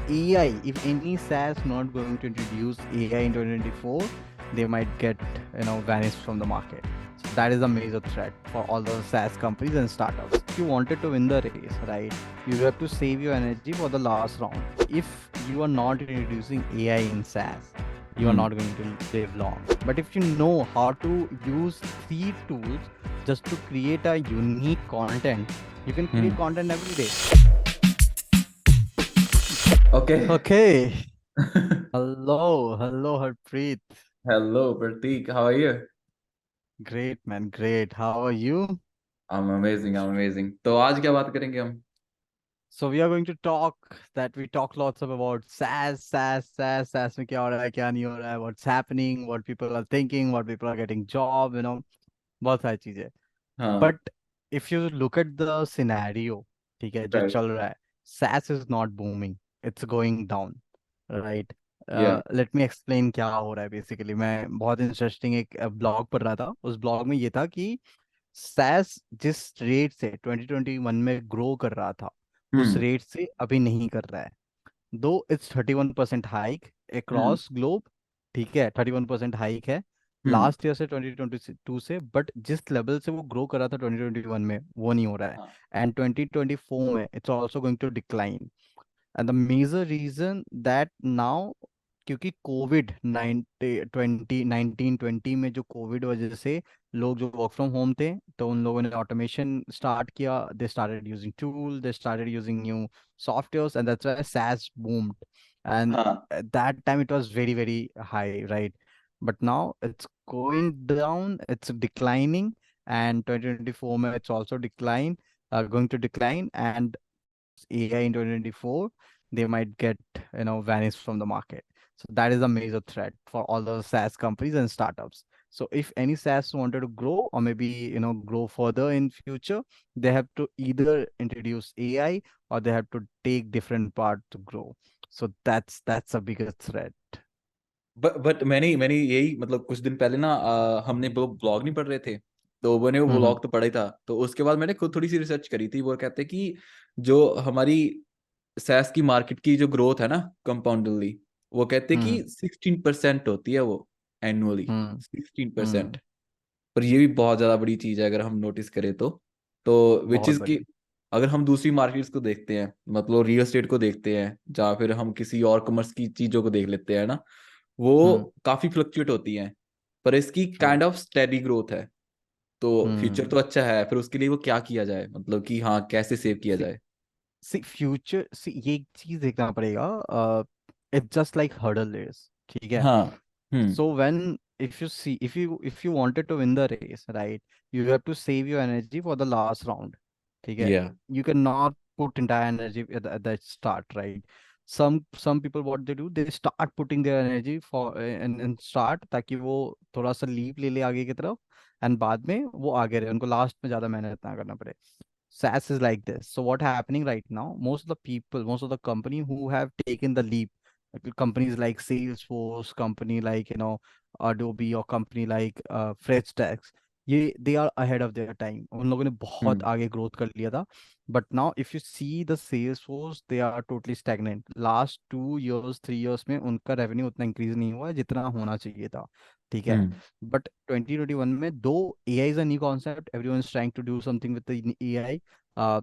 AI, if any SaaS not going to introduce AI in 2024, they might get vanished from the market. So that is a major threat for all the SaaS companies and startups. If you wanted to win the race, right, you have to save your energy for the last round. If you are not introducing AI in SaaS, you are Hmm. not going to live long. But if you know how to use three tools just to create a unique content, you can create Hmm. content every day. Okay. Okay. Hello, Harpreet. Hello, Pratik. How are you? Great, man, great. How are you? I'm amazing. I'm amazing. तो आज क्या बात करेंगे हम? So we are going to talk that we talk lots of about SaaS में क्या हो रहा है, क्या नहीं हो रहा है, what's happening, what people are thinking, what people are getting job, बहुत सारी चीजें. हाँ. But if you look at the scenario, ठीक है, जो Right. चल रहा है, SaaS is not booming, it's going down, right? Yeah. Let me explain क्या हो रहा है बेसिकली. मैं बहुत इंटरेस्टिंग एक ब्लॉग पढ़ रहा था. उस ब्लॉग में ये था कि सैस जिस रेट से 2021 में ग्रो कर रहा था उस Hmm. रेट से अभी नहीं कर रहा है. दो it's 31% hike Hmm. Across globe. ठीक है, 31% हाइक है Hmm. लास्ट ईयर से 2022 से. बट जिस लेवल से वो ग्रो कर रहा था 2021 में वो नहीं हो रहा है. हाँ. एंड 2024 में it's also going to decline. And the major reason that now, क्योंकि कोविड 1920 में जो कोविड वजह से लोग जो वर्क फ्रॉम होम थे तो उन लोगों ने ऑटोमेशन स्टार्ट किया. They started using tool, they started using new softwares and that's why SaaS boomed. And हाँ. at that time it was very very high, right? But now it's going down, it's declining. And 2024 में it's also decline, going to decline. And AI in 2024, they might get vanish from the market. So that is a major threat for all the SaaS companies and startups. So if any SaaS wanted to grow or maybe grow further in future, they have to either introduce AI or they have to take different part to grow. So that's a bigger threat. But मैंने यही मतलब कुछ दिन पहले ना हमने वो blog नहीं पढ़ रहे थे. तो मैंने वो हम्म. ब्लॉग तो पढ़ा ही था. तो उसके बाद मैंने खुद थोड़ी सी रिसर्च करी थी. वो कहते हैं कि जो हमारी सैस की मार्केट की जो ग्रोथ है ना कंपाउंडली, वो कहते हैं हम्म. कि 16% होती है वो एनुअली. हम्म. 16%. हम्म. पर ये भी बहुत ज्यादा बड़ी चीज है अगर हम नोटिस करें तो विच बहुत इज कि बड़ी. अगर हम दूसरी मार्केट्स को देखते हैं, मतलब रियल एस्टेट को देखते हैं, या फिर हम किसी और कॉमर्स की चीजों को देख लेते हैं ना, हम्म. वो काफी फ्लक्चुएट होती हैं. पर इसकी true. Kind of steady growth है. तो फ्यूचर तो हम्म. अच्छा है, फिर उसके लिए वो क्या किया जाए, मतलब कि हाँ कैसे सेव किया जाए. सी फ्यूचर सी ये एक चीज देखना पड़ेगा. It's just like hurdle race, ठीक है. हाँ. हम्म. So when if you see if you wanted to win the race, right, you have to save your energy for the last round. ठीक है. या. You cannot put entire energy at the start, right? Some people what they do, they start putting their energy for in start ताकि वो थोड़ा सा leap ले ले आगे की तरफ. एंड बाद में वो आगे रहे, उनको लास्ट में ज्यादा मेहनत ना करना पड़े. SaaS is like this. So what happening right now? Most of the people, most of the company who have taken the leap, like companies like Salesforce, company like Adobe, or company like Freshdesk, ये they are ahead of their time. उन लोगों ने बहुत हम्म. आगे growth कर लिया था. But now if you see the Salesforce, they are totally stagnant. Last 2 years, 3 years में उनका revenue उतना increase नहीं हुआ है जितना होना चाहिए था. ठीक है. हम्म. But 2021 में दो AI is a new concept, everyone is trying to do something with the AI. uh,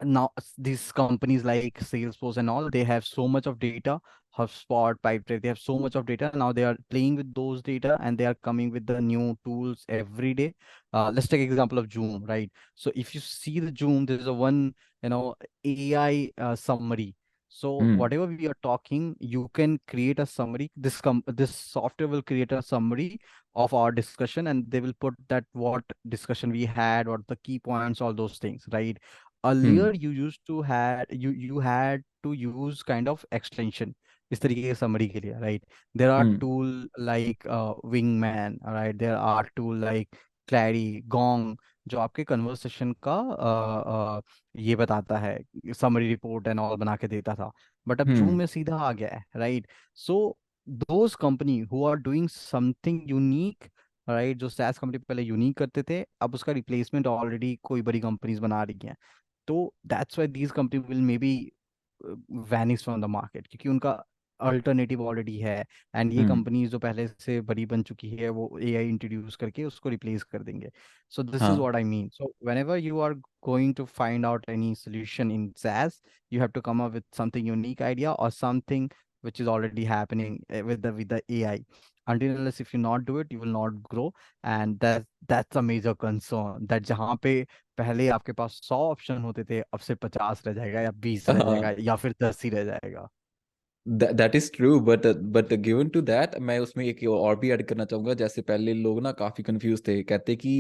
Now these companies like Salesforce and all, they have so much of data. HubSpot, Pipedrive, they have so much of data. Now they are playing with those data and they are coming with the new tools every day. Let's take example of Zoom, right? So if you see the Zoom, there's a one AI summary. So hmm. whatever we are talking, you can create a summary. This software will create a summary of our discussion, and they will put that what discussion we had, what the key points, all those things, right? Hmm. Earlier you used to had you had to use kind of extension इस तरीके के summary के लिए, right? There are hmm. tool like Wingman, right? There are tool like Clary, Gong, जो आपके conversation का ये बताता है, summary report and all बना के देता था. But अब Zoom हम्म. में सीधा आ गया है, right? So those company who are doing something unique, right, जो SaaS कंपनी पहले यूनिक करते थे अब उसका रिप्लेसमेंट ऑलरेडी कोई बड़ी कंपनीज बना रही हैं. तो that's why these company will may be vanish from the market, क्योंकि उनका अल्टरनेटिव ऑलरेडी है। एंड ये हम्म। कंपनीज जो पहले से बड़ी बन चुकी है वो एआई इंट्रोड्यूस करके उसको रिप्लेस कर देंगे। सो दिस इज हाँ what I mean. So whenever you are going to find out any solution in SaaS, you have to come up with something unique idea or something which is already happening with the AI. Until unless if you not do it, you will not grow, and that's a major concern. That जहाँ पे पहले आपके पास 100 option होते थे, अब से 50 रह जाएगा या 20 रह हाँ, जाएगा या फिर 10 ही रह जाएगा। That is true, but given to that मैं उसमें एक और भी ऐड करना चाहूंगा। जैसे पहले लोग ना काफी कंफ्यूज थे, कहते कि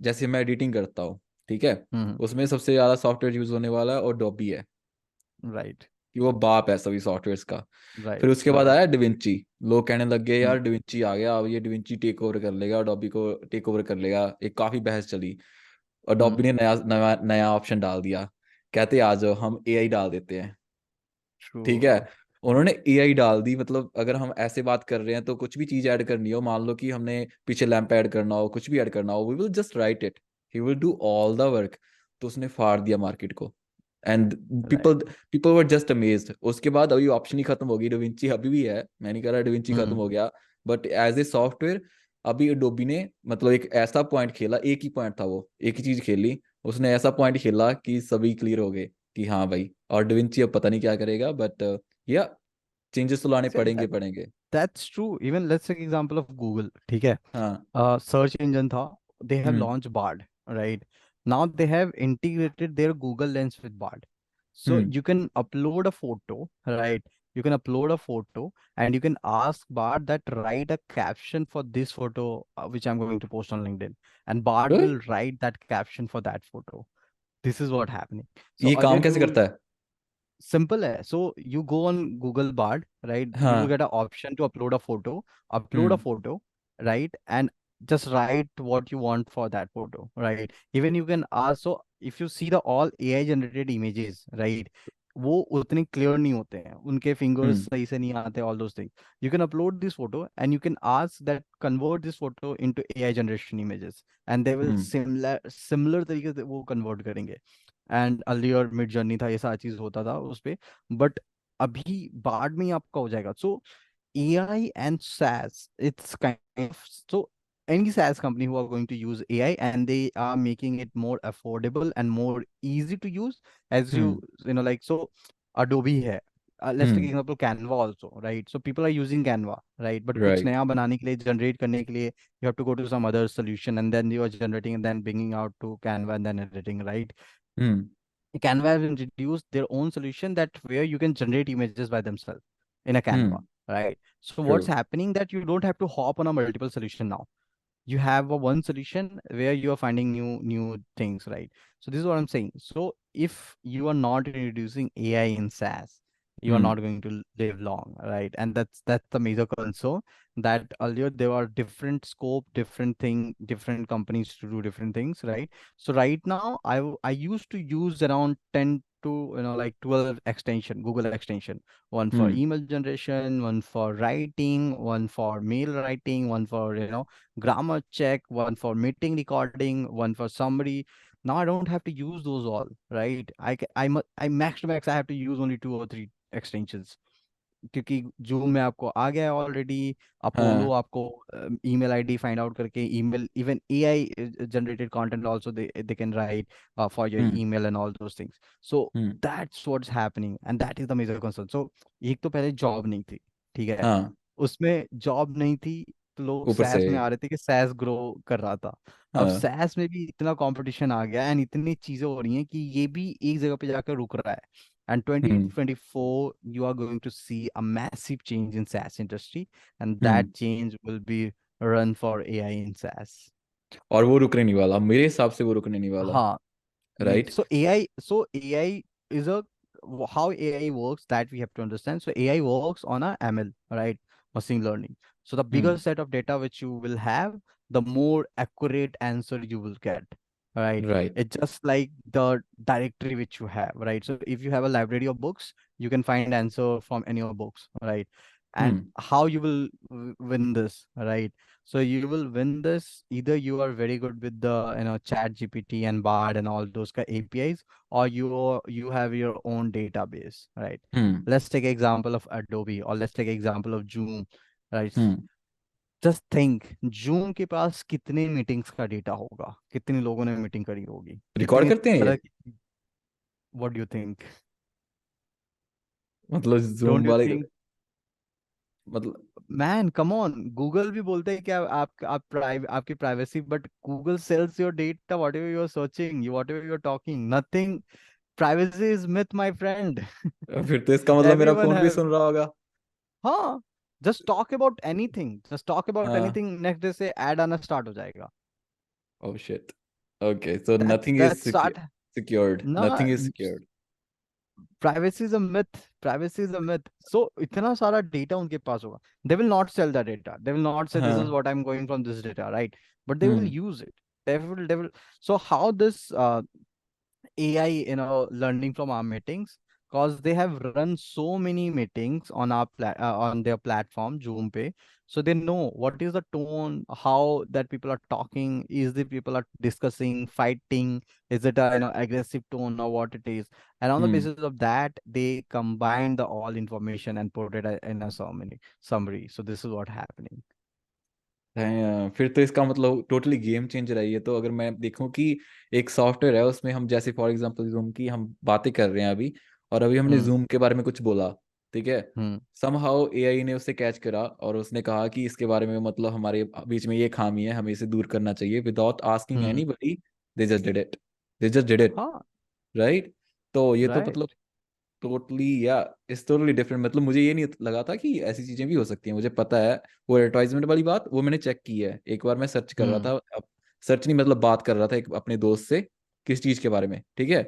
जैसे मैं एडिटिंग करता हूँ, ठीक है, हम्म। उसमें सबसे ज्यादा सॉफ्टवेयर यूज होने वाला है और डॉबी है, राइट। कि वो बाप है सभी सॉफ्टवेयर्स का। फिर राइट। उसके बाद राइट। आया डिविंची। लोग कहने लग गए यार हम्म। डिविंची आ गया, अब ये डिविंची टेक ओवर कर लेगा, डॉबी को टेक ओवर कर लेगा, एक काफी बहस चली। और डॉबी हम्म। ने नया नया नया ऑप्शन डाल दिया, कहते आ जाओ हम एआई डाल देते हैं। ट्रू। ठीक है, उन्होंने एआई डाल दी। मतलब अगर हम ऐसे बात कर रहे हैं तो कुछ भी चीज ऐड करनी हो, मान लो कि हमने पीछे लैंप ऐड करना हो, कुछ भी ऐड करना हो, we will just write it, he will do all the work. तो उसने फाड़ दिया मार्केट को। And right. People people were just amazed. उसके बाद अभी ऑप्शन ही खत्म हो गई, डिविंची अभी भी है, मैं नहीं कह रहा डिविंची खत्म हम्म। हो गया, बट एज ए सॉफ्टवेयर अभी एडोबी ने मतलब एक ऐसा पॉइंट खेला, एक ही पॉइंट था, वो एक ही चीज खेली, उसने ऐसा पॉइंट खेला कि सभी क्लियर हो गए कि हाँ भाई। और डिविंची अब पता नहीं क्या करेगा, बट या चेंजेस तो लाने See, पड़ेंगे पड़ेंगे। that's true. Even let's take example of Google. ठीक है, हाँ। search engine था, they have hmm. launched Bard, right? Now they have integrated their Google Lens with Bard. So hmm. you can upload a photo, right? You can upload a photo and you can ask Bard that write a caption for this photo, which I'm going to post on LinkedIn. And Bard ओए, will write that caption for that photo. This is what happening. So ये earlier काम कैसे you करता है? simple है. So you go on Google Bard, right? You will हाँ। get an option to upload a hmm. photo, right? And just write what you want for that photo, right? Even you can ask. So if you see the all AI generated images, right? वो उतने clear नहीं होते हैं, उनके fingers हम्म। सही से नहीं आते, all those things. You can upload this photo and you can ask that convert this photo into AI generation images, and they will hmm. Similar तरीके से वो कन्वर्ट करेंगे। एंड अर्लियर मिड जर्नी था, ये सारा चीज होता था उस पे, बट अभी बाद में ही आपका हो जाएगा। सो AI and SaaS, it's kind of so any SaaS company who are going to use AI and they are making it more affordable and more easy to use, as you hmm. you know like so Adobe है, let's take hmm. example Canva also, right? So people are using Canva, right? But कुछ right. नया बनाने के लिए, generate करने के लिए, you have to go to some other solution and then you are generating and then bringing out to Canva and then editing, right? Hmm. Canva has introduced their own solution that where you can generate images by themselves in a Canva, hmm. right? So true. what's happening that you don't have to hop on a multiple solution now. You have a one solution where you are finding new things, right? So this is what I'm saying. So if you are not introducing AI in SaaS, you are hmm. not going to live long, right? And that's the major concern, that earlier there were different scope, different thing, different companies to do different things, right? So right now I used to use around 10 to 12 extension, Google extension, one for hmm. email generation, one for writing, one for mail writing, one for grammar check, one for meeting recording, one for summary. Now I don't have to use those all, right? I max to max I have to use only 2 or 3 extensions, क्योंकि Zoom में आपको आ गया है already, Apollo हाँ। आपको email ID find out करके, email even AI generated content also they can write for your hmm. Email and all those things. So hmm. That's what's happening and that is the major concern. So एक तो पहले job नहीं थी, ठीक है, हाँ। उसमें जॉब नहीं थी तो लोग ऊपर से। सैस में आ रहे थे कि सैस ग्रो कर रहा था। अब हाँ। सैस में भी इतना कंपटीशन आ गया एंड इतनी चीजें हो रही हैं कि ये भी एक जगह पे जाकर रुक रहा है। And hmm. 2024, you are going to see a massive change in SaaS industry, and hmm. that change will be run for AI in SaaS. और वो रुकने नहीं वाला, मेरे हिसाब से वो रुकने नहीं वाला। हाँ, नहीं, right. so AI is a how AI works that we have to understand. So AI works on a ML, right? Machine learning. So the bigger hmm. set of data which you will have, the more accurate answer you will get, right? Right. It's just like the directory which you have, right? So if you have a library of books, you can find answer from any of books, right? And hmm how you will win this, right? So you will win this either you are very good with the chat gpt and bard and all those apis, or you have your own database, right? Hmm Let's take example of adobe, or let's take example of zoom, right? Hmm just think, zoom के पास कितने meetings का data होगा, कितने लोगों ने meeting करी होगी, record कितनी करते हैं तरह ये, की। What do you think? मतलब जूम डोंट यू वाले, थिंक? मतलब मैन कम ऑन, गूगल भी बोलते हैं कि आपकी privacy, but Google sells your data, whatever you are searching, whatever you are talking, nothing. Privacy is myth my friend. फिर तो इसका मतलब मेरा एवरीवन फोन भी हैव। सुन रहा होगा। हाँ, just talk about anything, just talk about हाँ, एनीथिंग, नेक्स्ट डे से ऐड आना स्टार्ट हो जाएगा। Oh shit, okay so that's nothing is that's start secured, ना। Nothing is secured. Privacy is a myth, privacy is a myth. So इतना सारा data उनके पास होगा, they will not sell that data, they will not say this is हाँ। What I am going from this data, right? But they will hmm use it, they will. So how this AI, learning from our meetings, because they have run so many meetings on on their platform Zoom pay, so they know what is the tone, how that people are talking, is the people are discussing, fighting, is it a aggressive tone or what it is, and on the hmm basis of that they combine the all information and put it in a summary. So this is what happening. फिर तो इसका मतलब totally game changer है ये। तो अगर मैं देखूं कि एक सॉफ्टवेयर है उसमें हम जैसे फॉर एग्जांपल जूम की हम बातें कर रहे हैं अभी, और अभी हमने Hmm. जूम के बारे में कुछ बोला, ठीक है, Hmm. समहाउ एआई ने उसे कैच करा और उसने कहा कि इसके बारे में मतलब हमारे बीच में ये खामी है, हमें इसे दूर करना चाहिए, without asking Hmm. Anybody, they just did it, they just did it, हाँ, राइट। तो ये तो right. मतलब टोटली या इस टोटली डिफरेंट, मतलब मुझे ये नहीं लगा था कि ऐसी चीजें भी हो सकती हैं। मुझे पता है वो एडवर्टाइजमेंट वाली बात, वो मैंने चेक की है एक बार, मैं सर्च कर रहा Hmm. था, अब सर्च नहीं मतलब बात कर रहा था एक अपने दोस्त से किस चीज के बारे में, ठीक है,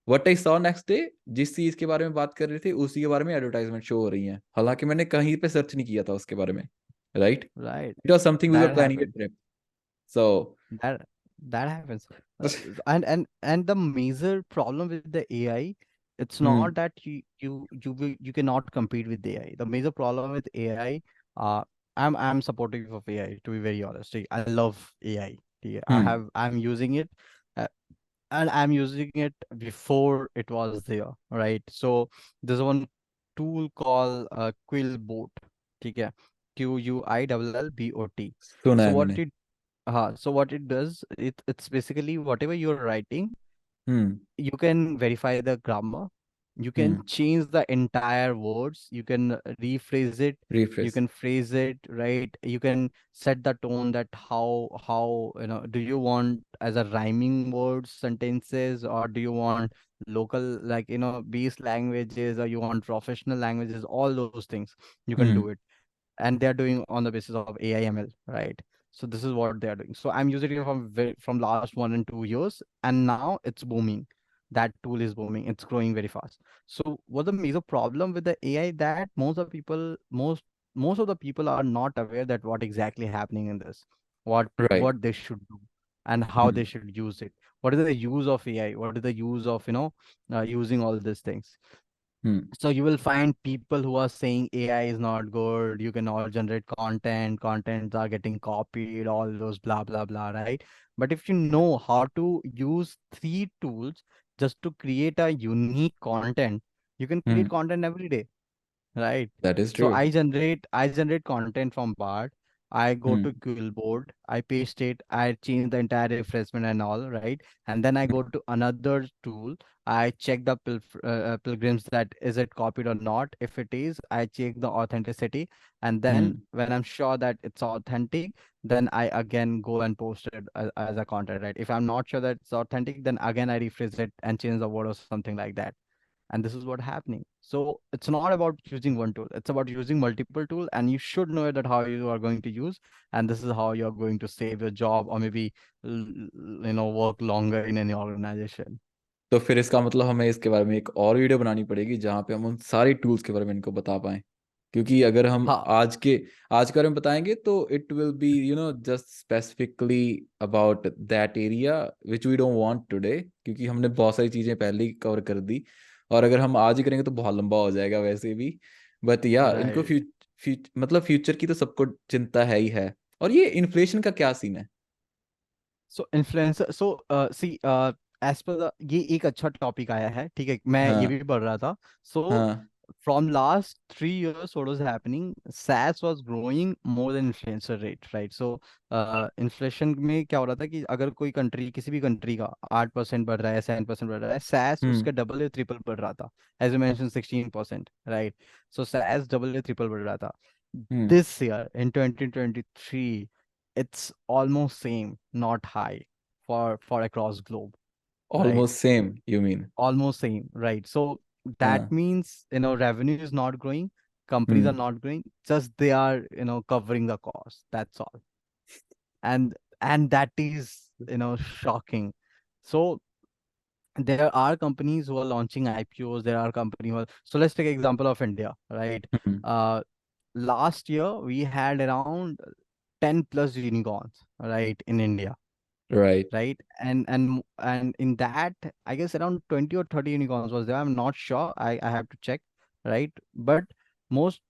what I saw next day, जिस चीज के बारे में बात कर रहे थे उसी के बारे में एडवर्टाइजमेंट शो हो रही है, हालांकि मैंने कहीं पे सर्च नहीं किया था उसके बारे में, right. Right. It was something we were That planning happens. It trip, so That that happens. And the major problem with the AI, it's hmm not that you cannot compete with AI. The major problem with AI, uh, I'm supportive of AI, to be very honest. I love AI. Yeah, hmm I'm using it, uh, and I'm using it before it was there, right? So there's one tool called Quillbot. Okay, QUILLBOT. सुना So है what मैंने। it so what it does, it's basically whatever you're writing, hmm you can verify the grammar, you can hmm change the entire words, you can rephrase it, you refresh. can phrase it, right? You can set the tone, that how do you want as a rhyming words sentences, or do you want local, like base languages, or you want professional languages, all those things you can hmm do it. And they're doing on the basis of AIML, right? So this is what they are doing. So I'm using it from last 1 and 2 years, and now it's booming. That tool is booming. It's growing very fast. So what the major problem with the AI, that most of the people are not aware that what exactly happening in this, right. what they should do, and how they should use it. What is the use of AI? What is the use of using all these things? Hmm So you will find people who are saying AI is not good. You can all generate content. Contents are getting copied. All those blah blah blah, right? But if you know how to use three tools just to create a unique content, you can create hmm content every day. Right. That is So true. I generate content from Bard. I go to hmm Quillboard. I paste it. I change the entire refreshment and all, right? And then I go to another tool. I check the pilgrims, that is it copied or not. If it is, I check the authenticity. And then hmm when I'm sure that it's authentic, then I again go and post it as a content, right? If I'm not sure that it's authentic, then again I rephrase it and change the word or something like that. And this is what happening. So it's not about using one tool, it's about using multiple tool, and you should know that how you are going to use, and this is how you're going to save your job, or maybe work longer in any organization. तो फिर इसका मतलब हमें इसके बारे में एक और वीडियो बनानी पड़ेगी जहाँ पे हम उन सारी टूल्स के बारे में इनको बता पाएं, क्योंकि अगर हम हाँ, आज के बारे में बताएंगे तो it will be just specifically about that area which we don't want today, क्योंकि हमने बहुत सारी चीज़ें पहले ही कवर कर दी, और अगर हम आज ही करेंगे तो बहुत लंबा हो जाएगा वैसे भी। बट या इनको right. मतलब फ्यूचर की तो सबको चिंता है ही है। और ये इन्फ्लेशन का क्या सीन है? So influencer, so see as per the, ये एक अच्छा टॉपिक आया है, ठीक है, मैं ये हाँ भी पढ़ रहा था। सो हाँ। from last 3 years what was happening, SaaS was growing more than influencer rate, right? So inflation में क्या हो रहा था कि अगर कोई कंट्री, किसी भी कंट्री का 8% बढ़ रहा है, 7% बढ़ रहा है, SaaS हम्म उसके डबल या ट्रिपल बढ़ रहा था। As you mention 16%, right? So SaaS double या ट्रिपल बढ़ रहा था। Hmm. This year in 2023, it's almost same, not high, for across globe, right? Almost same you mean? Almost same, right? So that हाँ। means, revenue is not growing, companies are hmm. not growing, just they are, covering the cost. That's all. And that is, shocking. So there are companies who are launching IPOs. There are companies who are, so let's take example of India, right? Hmm. Uh, Last year we had around 10 plus unicorns, right, in India, right. right? And in that, I guess around 20 or 30 unicorns was there. I'm not sure. I have to check, right? But most,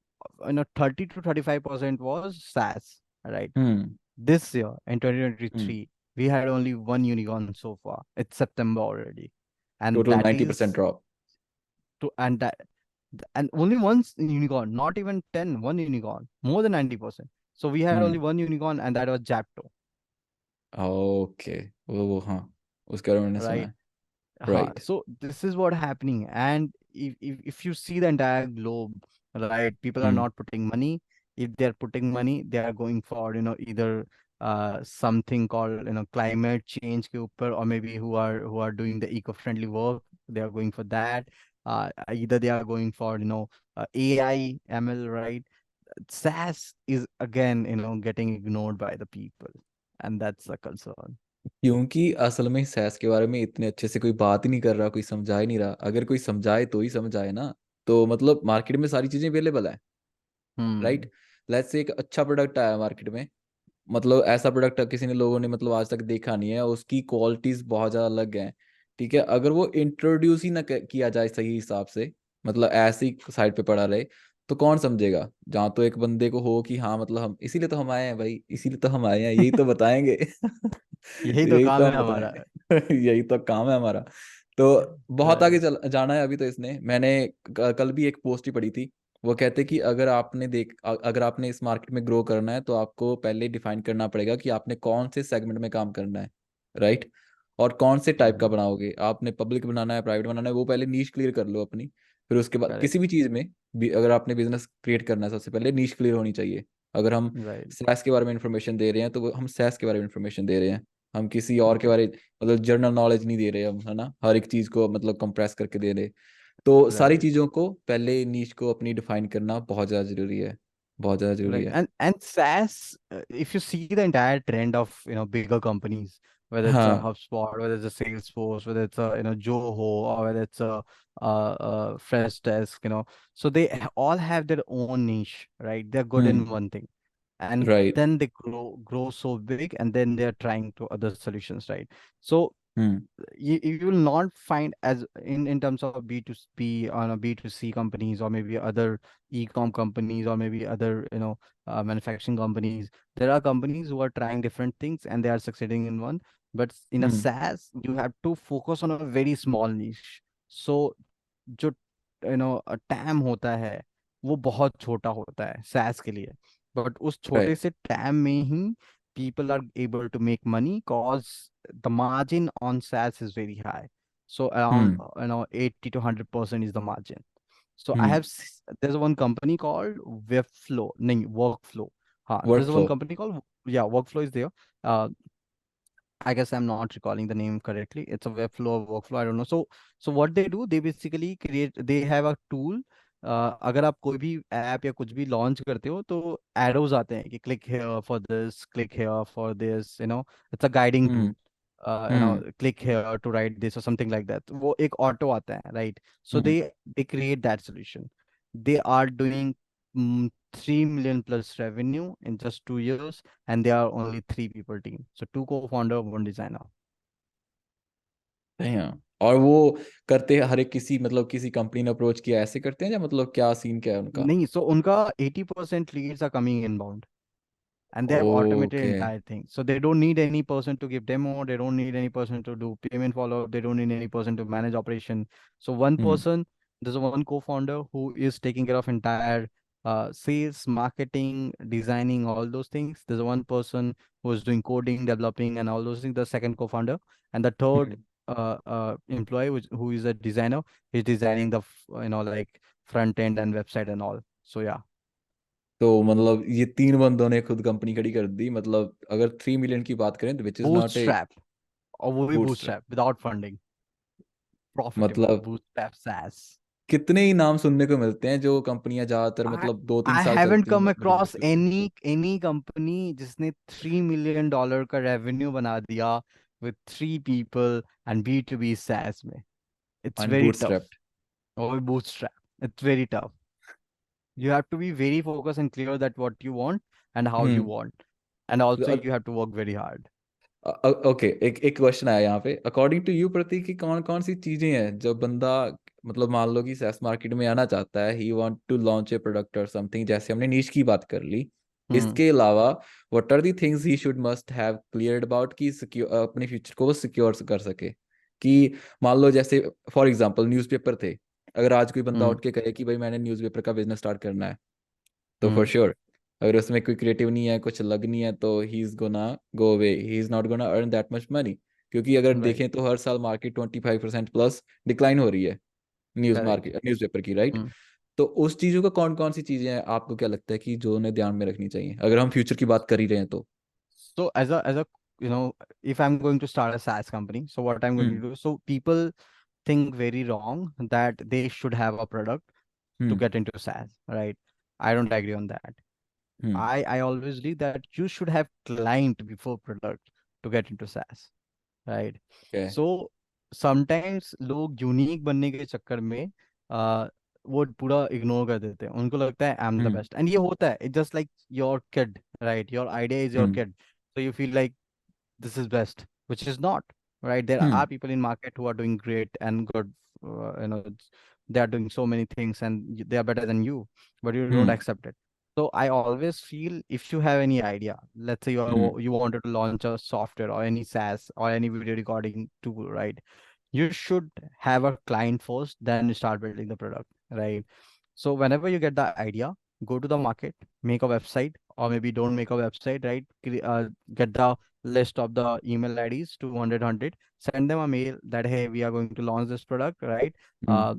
30 to 35% was SaaS, right? Hmm. This year in hmm. 2023, we had only one unicorn so far. It's September already. And total that 90% is drop. to, and only one unicorn, not even 10, one unicorn, more than 90%. So we had only hmm. one unicorn, and that was Japto, okay. वो हाँ, उसके बारे में मैंने सुना right? है। Right. So this is what happening. And if you see the entire globe, right, people are hmm. not putting money. If they're putting money, they are going for, either something called, climate change ke upar, or maybe who are doing the eco-friendly work, they are going for that. Either they are going for, AI, ML, right? SaaS is again, getting ignored by the people, and that's a concern. क्योंकि असल में cess के बारे में इतने अच्छे से कोई बात ही नहीं कर रहा, कोई समझा ही नहीं रहा। अगर कोई समझाए तो ही समझाए ना। तो मतलब मार्केट में सारी चीजें अवेलेबल है। राइट। Hmm. लेट्स से एक अच्छा प्रोडक्ट आया मार्केट में, मतलब ऐसा प्रोडक्ट किसी ने लोगों ने मतलब आज तक देखा नहीं है, उसकी क्वालिटीज बहुत ज़्यादा अलग हैं। ठीक है, अगर वो इंट्रोड्यूस ही ना किया जाए सही हिसाब से, मतलब ऐसे ही साइड पे पड़ा रहे, तो कौन समझेगा? जहाँ तो एक बंदे को हो कि हाँ मतलब हम इसीलिए तो हम आए हैं भाई, इसीलिए तो हम आए हैं, यही तो बताएंगे। यही तो यही काम तो है हम हमारा। बताएंगे। यही तो काम है हमारा। तो बहुत आगे Right. चल जाना है अभी तो इसने। मैंने कल भी एक पोस्ट ही पढ़ी थी। वो कहते कि अगर आपने इस मार्केट में ग्रो करना है तो आपको पहले डिफाइन करना पड़ेगा कि आपने कौन से सेगमेंट में काम करना है। राइट। और कौन से टाइप का Hmm. बनाओगे, आपने पब्लिक बनाना है, प्राइवेट बनाना है, वो पहले नीश क्लियर कर लो अपनी। फिर उसके बाद Correct. किसी भी चीज़ में भी अगर आपने बिजनेस क्रिएट करना है, सबसे पहले नीश क्लियर होनी चाहिए। अगर हम Right. सैस के बारे में इंफॉर्मेशन दे रहे हैं तो हम सैस के बारे में इंफॉर्मेशन दे रहे हैं। हम किसी और के Right. बारे मतलब जनरल नॉलेज नहीं दे रहे हम, है ना, हर एक चीज़ को मतलब कंप्रेस करके दे रहे। तो सारी Right. चीज़ों को पहले नीश को अपनी डिफाइन करना बहुत ज़्यादा ज़रूरी है। बहुत ज़्यादा ज़रूरी Right. है। And SaaS, if you see the entire trend of, bigger companies, whether it's a हाँ। HubSpot, whether it's a Salesforce, whether it's a, Zoho, or whether it's a Freshdesk, so they all have their own niche, right? They're good in hmm. one thing, and right. then they grow so big, and then they're trying to other solutions, right? So hmm. you will not find, as in terms of B2B on a B2C companies, or maybe other e-com companies, or maybe other, manufacturing companies. There are companies who are trying different things and they are succeeding in one. But in a hmm. SaaS, you have to focus on a very small niche. So जो, time होता है वो बहुत छोटा होता है SaaS के लिए, बट उस छोटे राइट। से टैम में ही people are able to make money, cause the margin on SaaS is very high. So around, hmm. 80 to 100% is the margin. So hmm. there's one company called Webflow, nahin, Workflow. Work There's one flow. company called, yeah, Workflow is there. Uh, I guess I'm not recalling the name correctly. It's a Webflow or workflow. I don't know. So what they do, they basically create. They have a tool. अगर आप कोई भी app या कुछ भी launch करते हो तो एरोज आते हैं कि click here for this, click here for this, it's a guiding hmm. Tool, hmm. Click here to write this और समथिंग लाइक दैट, वो एक ऑटो आता है, right? So hmm. They create that solution. They are doing 3 million plus revenue in just 2 years, and they are only three people team. So two co-founder, one designer. हाँ। और वो करते हैं हर एक किसी मतलब किसी कंपनी ने अप्रोच किया ऐसे करते हैं, या मतलब क्या सीन क्या है उनका? नहीं, सो उनका 80% leads are coming inbound, and they have automated okay. entire thing, so they don't need any person to give demo, they don't need any person to do payment follow up, they don't need any person to manage operation. So one hmm. person, there's one co-founder who is taking care of entire sales, marketing, designing, all those things. There's one person who is doing coding, developing, and all those things, the second co-founder. And the third hmm. employee, who is a designer, he's designing the like front end and website and all. So yeah. तो मतलब ये तीन बंदों ने खुद company खड़ी कर दी, मतलब अगर 3 मिलियन की बात करें तो which is not a Bootstrap, और वो भी bootstrap. bootstrap without funding, profitable मतलब bootstrap SaaS. कितने ही नाम सुनने को मिलते हैं जो कंपनियां ज्यादातर I मतलब 2-3 साल haven't चलती हैं, come बाद में रिलीज across करती हैं। any company जिसने $3 million का revenue बना दिया with 3 people and B2B SaaS में. It's and very tough. Bootstrap. और bootstrap. It's very tough. You have to be very focused and clear that what you want and how you hmm. want. And also you have to work very hard. Okay, एक एक question आया यहाँ पे, according to you प्रतीक, की कौन कौन सी चीजें हैं जब बंदा मतलब मान लो कि सैस मार्केट में आना चाहता है, he want to launch a product और समथिंग, जैसे हमने नीश की बात कर ली, Hmm. इसके अलावा what are the things he should must have cleared about कि अपने फ्यूचर को वो सिक्योर कर सके? कि मान लो जैसे फॉर एग्जांपल न्यूज़पेपर थे, अगर आज कोई बंदा Hmm. उठ के कहे कि भाई मैंने न्यूज़पेपर का बिजनेस स्टार्ट करना है, तो फॉर Hmm. श्योर अगर उसमें कोई क्रिएटिव नहीं है, कुछ अलग नहीं है, तो he is gonna go away, he is not gonna earn that much money. क्योंकि अगर Right. देखें तो हर साल मार्केट 25% प्लस डिक्लाइन हो रही है, न्यूज Correct. मार्केट न्यूज़पेपर की, राइट? Hmm. तो उस चीज़ों का कौन कौन सी चीज़ें हैं आपको क्या लगता है कि जो उन्हें ध्यान में रखनी चाहिए अगर हम फ्यूचर की बात कर ही रहे हैं तो? So as a if I'm going to start a SaaS company, so what I'm going to hmm. do, so people think very wrong that they should have a product to hmm. get into SaaS, right? I don't agree on that. Hmm. I always believe that you should have client before product to get into SaaS, right? Okay. So sometimes लोग unique बनने के चक्कर में वो पूरा ignore कर देते हैं, उनको लगता है I am the hmm. Best, and ये होता है, it just like your kid, right? Your idea is your hmm. Kid, so you feel like this is best, which is not, right? There hmm. are people in market who are doing great and good, they are doing so many things and they are better than you, but you don't hmm. accept it. So I always feel if you have any idea, let's say hmm. you wanted to launch a software or any SaaS or any video recording tool, right? You should have a client first, then you start building the product, right? So whenever you get the idea, go to the market, make a website, or maybe don't make a website, right? Get the list of the email IDs, 200, send them a mail that, hey, we are going to launch this product, right? Hmm. Uh,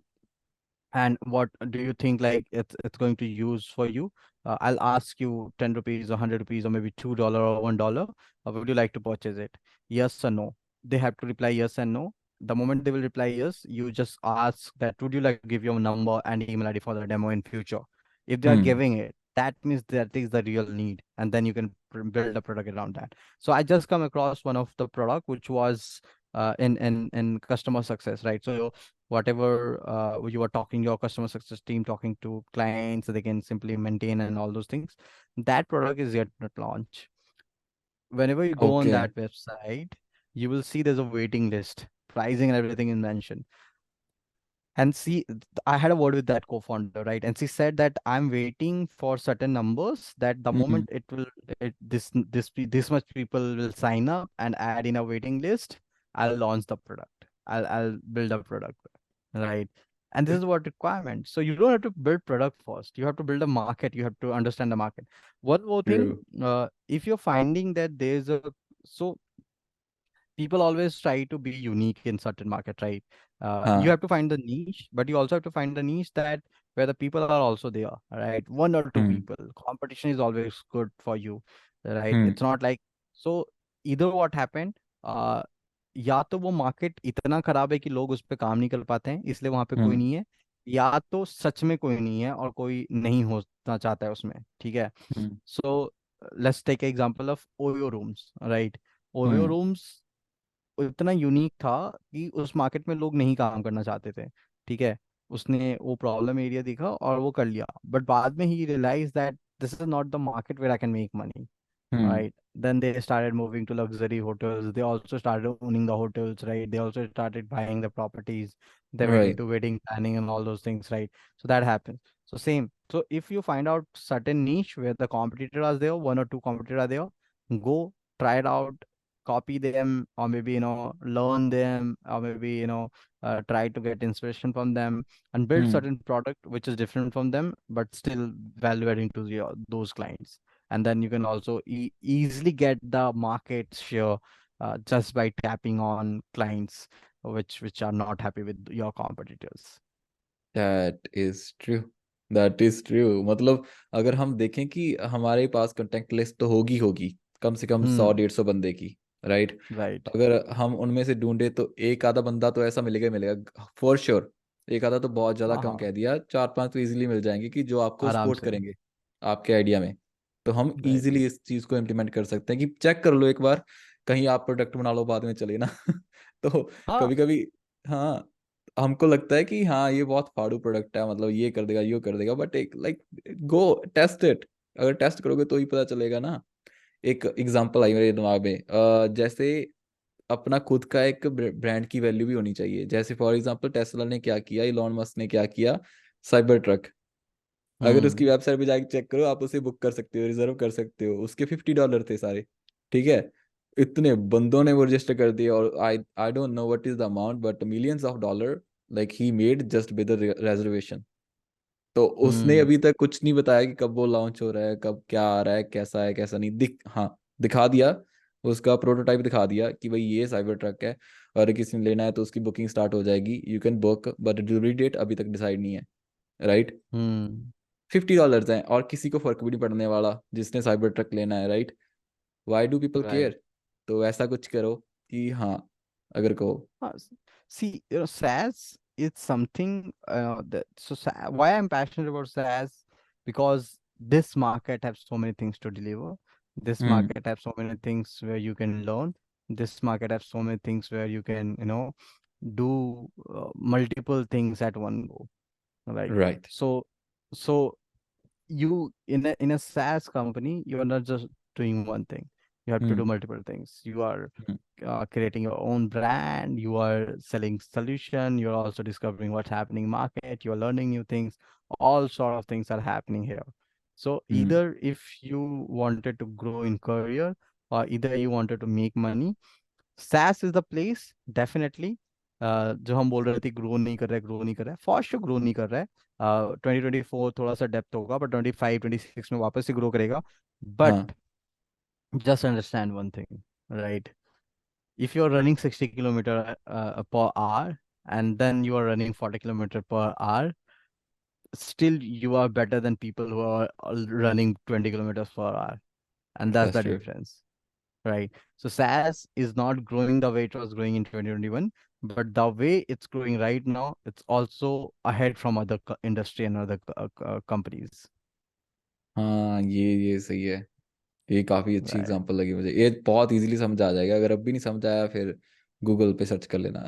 and what do you think like it's going to use for you? I'll ask you 10 rupees or 100 rupees or maybe $2 or $1. Would you like to purchase it? Yes or no? They have to reply yes and no. The moment they will reply yes, you just ask that would you like to give your number and email ID for the demo in future? If they are hmm. giving it, that means that is the real need, and then you can build a product around that. So I just come across one of the product which was in customer success, right? So whatever you are talking, your customer success team talking to clients, so they can simply maintain and all those things. That product is yet not launched. Whenever you go on okay. that website, you will see there's a waiting list, pricing and everything is mentioned. And see, I had a word with that co-founder, right? And she said that I'm waiting for certain numbers, that the hmm. moment it will this much people will sign up and add in a waiting list, I'll launch the product. I'll build a product, right? And this is what requirement. So you don't have to build product first. You have to build a market. You have to understand the market. One more thing, true. if you're finding that there's a so people always try to be unique in certain market, right? You हाँ। have to find the niche, but you also have to find the niche that where the people are also there, right? One or two hmm. people. Competition is always good for you, right? Hmm. It's not like so either what happened, uh, या तो वो market इतना खराब है कि लोग उस पर काम नहीं कर पाते हैं इसलिए वहां पे कोई हम्म। नहीं है, या तो सच में कोई नहीं है और कोई नहीं होना चाहता है उसमें, ठीक है? Hmm. So let's take example of OYO rooms, right? OYO hmm. Rooms इतना यूनिक था कि उस मार्केट में लोग नहीं काम करना चाहते थे, ठीक है? उसने वो प्रॉब्लम एरिया देखा और वो कर लिया, बट बाद में ही realise that this is not the market where I can make money, hmm. Right? then they started moving to luxury hotels. They also started owning the hotels, right? They also started buying the properties. They went Right. into wedding planning and all those things, right? So that happens. So same. So if you find out certain niche where the competitor are there, one or two competitor are there, go try it out, copy them, or maybe learn them, or maybe try to get inspiration from them and build Hmm. certain product which is different from them, but still value adding to those clients. And then you can also easily get the market share just by tapping on clients which are not happy with your competitors. That is true, that is true. मतलब अगर हम देखें कि हमारे पास contact list तो होगी होगी, कम से कम सौ Hmm. 150 बंदे की, राइट। Right. अगर हम उनमें से ढूंढे तो एक आधा बंदा तो ऐसा मिलेगा ही मिलेगा, फॉर श्योर। एक आधा तो बहुत ज़्यादा हाँ कम हाँ, कह दिया, चार पांच तो इजीली मिल जाएंगे कि जो आपको आराम सपोर्ट से। करेंगे आपके आइडिया में। तो हम राइट। इजीली इस चीज़ को इम्प्लीमेंट कर सकते हैं कि चेक कर लो एक बार, कहीं आप प्रोडक्ट बना लो बाद में चले ना। तो हाँ। कभी कभी, हाँ, हमको लगता है कि हाँ ये बहुत फाड़ू प्रोडक्ट है, मतलब ये कर देगा ये कर देगा, बट एक लाइक गो टेस्ट इट। अगर टेस्ट करोगे तो ही पता चलेगा ना। एक एग्जांपल आई मेरे दिमाग में, जैसे अपना खुद का एक ब्रांड की वैल्यू भी होनी चाहिए। जैसे फॉर एग्जांपल टेस्ला ने क्या किया, इलॉन मस्क ने क्या किया, साइबर ट्रक। अगर उसकी हम्म। वेबसाइट पे जाके चेक करो, आप उसे बुक कर सकते हो, रिजर्व कर सकते हो, उसके $50 थे सारे, ठीक है। इतने बंदों ने वो रजिस्टर कर दिया, और I I don't know what is the amount, but millions of dollar like he made just with reservation. तो उसने हम्म। अभी तक कुछ नहीं बताया कि कब वो लॉन्च हो रहा है, कब क्या आ रहा है कैसा नहीं, हाँ, दिखा दिया, उसका प्रोटोटाइप दिखा दिया कि भाई ये साइबर ट्रक है, और किसी ने लेना है तो उसकी बुकिंग स्टार्ट हो जाएगी, you can book, but delivery date अभी तक डिसाइड नहीं है, राइट। हम्म। $50 हैं, और किसी को फर्क भी नहीं पड़ने वाला जिसने साइबर ट्रक लेना है, right. Why do people right. Care? तो ऐसा कुछ करो कि हाँ, अगर कहो। See, SaaS is something why I'm passionate about SaaS, because this market has so many things to deliver. This hmm. market has so many things where you can learn. This market has so many things where you can, do multiple things at one go. Right. Right. So, so you in a SaaS company, you are not just doing one thing. You have to do hmm. multiple things. You are hmm. creating your own brand. You are selling solution. You're also discovering what's happening in market. You're learning new things. All sort of things are happening here. So hmm. either if you wanted to grow in career or either you wanted to make money, SaaS is the place definitely. जो हम बोल रहे थे grow नहीं कर रहा है, for sure grow नहीं कर रहा है। 2024 थोड़ा सा डेप्थ होगा, बट 25 26 में वापस से ग्रो करेगा। हाँ। But just understand one thing, right? If you're running 60 kilometer per hour and then you are running 40 kilometer per hour, still you are better than people who are running 20 kilometers per hour. And that's that's the true. difference, right? So SaaS is not growing the way it was growing in 2021, but the way it's growing right now, it's also ahead from other industry and other companies, हाँ, ये सही है। ये काफ़ी अच्छी right? Example लगी मुझे, ये बहुत इजीली समझ आ जाएगा। अगर अब भी नहीं समझ आया, फिर गूगल पे सर्च कर लेना।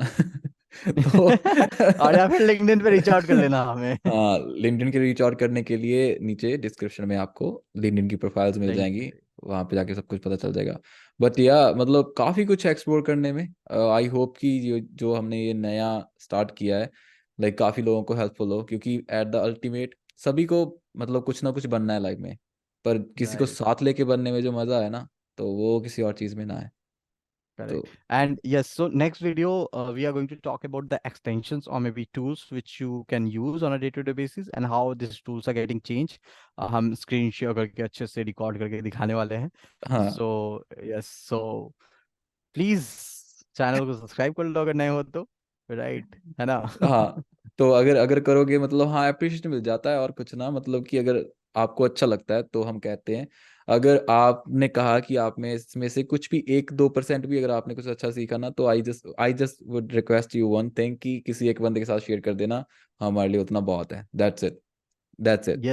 तो और या फिर लिंक्डइन पे रीच आउट कर लेना हमें। हाँ, लिंक्डइन के रीच आउट करने के लिए नीचे डिस्क्रिप्शन में आपको लिंक्डइन की प्रोफाइल्स मिल लिंक। जाएंगी, वहाँ पे जाके सब कुछ पता चल जाएगा। बट या मतलब काफ़ी कुछ एक्सप्लोर करने में। आई होप कि जो जो हमने ये नया स्टार्ट किया है, लाइक काफ़ी लोगों को हेल्पफुल हो, क्योंकि एट द अल्टीमेट सभी को मतलब कुछ ना कुछ बनना है लाइफ में, पर किसी को राइट। साथ लेके बनने में जो मज़ा है ना, तो वो किसी और चीज़ में ना है। तो Correct. And yes, so next video, we are going to talk about the extensions or maybe tools which you can use on a day-to-day basis and how these tools are getting changed. हम screen share करके अच्छे से record करके दिखाने वाले हैं. हाँ। So yes, so please channel को सब्सक्राइब कर लो अगर नए हो तो, राइट है ना? हाँ, तो अगर अगर करोगे, मतलब हाँ अप्रिशिएशन मिल जाता है, और कुछ ना, मतलब कि अगर आपको अच्छा लगता है तो हम कहते हैं। अगर आपने कहा कि आप में इसमें से कुछ भी 1-2% भी अगर आपने कुछ अच्छा सीखा ना, तो I just would request you one thing कि किसी एक बंदे के साथ शेयर कर देना, हमारे लिए उतना बहुत है। That's it, that's it,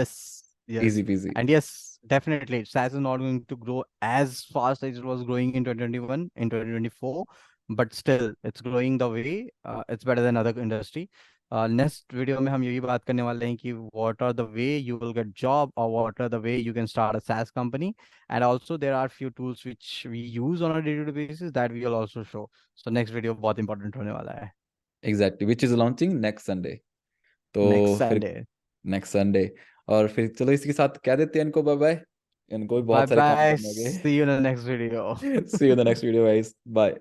Yes, easy yes. PG. And yes, definitely, SaaS is not going to grow as fast as it was growing in 2021, in 2024, but still, it's growing the way. It's better than other industry. Next video में हम यही बात करने वाले हैं कि what are the way you will get job और what are the way you can start a SaaS company, and also there are few tools which we use on a day to day basis that we will also show. So next video बहुत important होने वाला है। Exactly, which is launching next Sunday. Next तो फिर Sunday. Next Sunday. और फिर चलो इसी के साथ कह देते हैं इनको बाय बाय। इनको भी बाय बहुत सारे काम बाय, करने होंगे। See you in the next video. See you in the next video guys, bye.